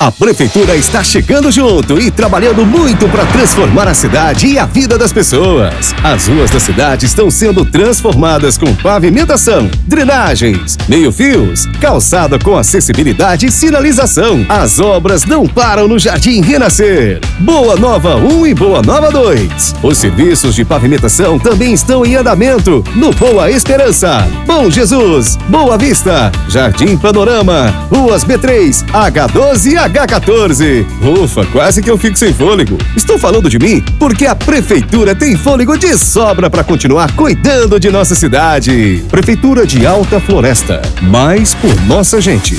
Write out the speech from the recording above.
A Prefeitura está chegando junto e trabalhando muito para transformar a cidade e a vida das pessoas. As ruas da cidade estão sendo transformadas com pavimentação, drenagens, meio-fios, calçada com acessibilidade e sinalização. As obras não param no Jardim Renascer, Boa Nova 1 e Boa Nova 2. Os serviços de pavimentação também estão em andamento no Boa Esperança, Bom Jesus, Boa Vista, Jardim Panorama, Ruas B3, H12 e H14. Ufa, quase que eu fico sem fôlego. Estou falando de mim porque a Prefeitura tem fôlego de sobra para continuar cuidando de nossa cidade. Prefeitura de Alta Floresta. Mais por nossa gente.